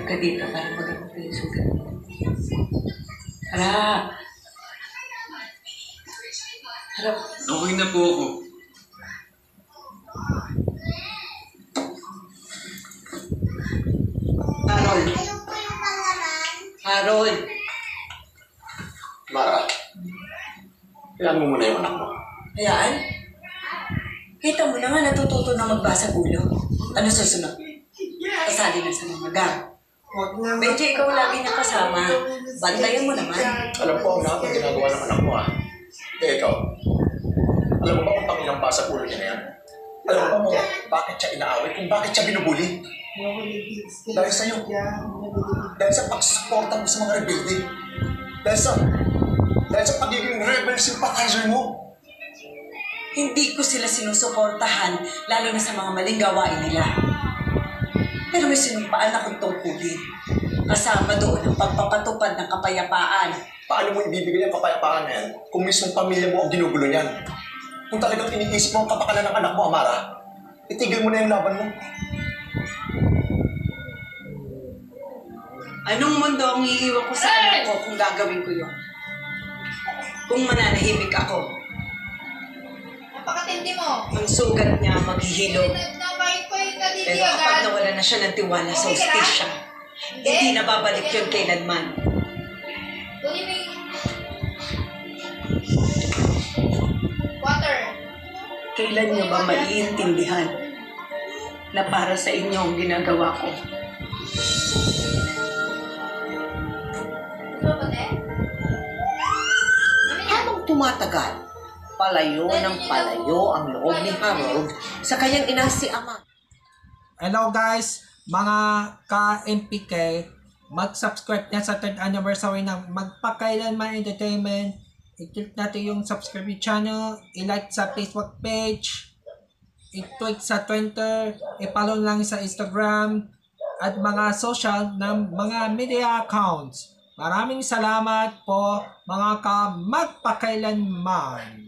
Halip ka dito para magamot ko yung sugat mo. Harap! Harap! Okay na po ako. Harold! Harold! Mara, kailan mo muna yung anak mo? Hayaan? Kita mo na nga natututo na magbasa ulo. Ano susunod? Kasali na sa mga gang. Medyo ikaw lagi niya kasama. Bantayan mo naman. Alam ko ang lahat ng ginagawa ng anak mo, ha? Eh, ikaw, alam mo ba kung pangilang basa ulo niya na yan? Alam mo ba kung bakit siya inaaway, kung bakit siya binubuli? Dahil sa'yo. Dahil sa pagsuporta mo sa mga rebelde. Dahil sa pagiging rebel sympathizer mo. Hindi ko sila sinusuportahan, lalo na sa mga maling gawain nila. Pero may sinumpaan akong tungkulin. Kasama doon ang pagpapatupad ng kapayapaan. Paano mo ibibigay ang kapayapaan na yan kung mismong pamilya mo ang ginugulo niyan? Kung talagang iniisip mo ang kapakanan ng anak mo, Amara, itigil mo na yung laban mo. Anong mundo ang iiwan ko sa anak ko kung gagawin ko yun? Kung mananahimik ako, Napakatindi mo. ang sugat niya maghihilom. Napahit-pahit ka dito Pero kapag agad. nawala na siya ng tiwala sa Okay ka na? hustisya, hindi na babalik yun kailanman. Kunin mo yung water. Kailan niyo ba maiintindihan na para sa inyo ang ginagawa ko? Ano ba, te? Habang tumatagal, palayo ng palayo ang loob ni Harold sa kanyang ina si Ama. Hello guys, mga ka-MPK, mag-subscribe na sa 3rd anniversary ng Magpakailanman Entertainment. I-click natin yung subscribe channel, i-like sa Facebook page, i-tweet sa Twitter, i-follow lang sa Instagram, at mga social ng mga media accounts. Maraming salamat po mga ka-magpakailanman.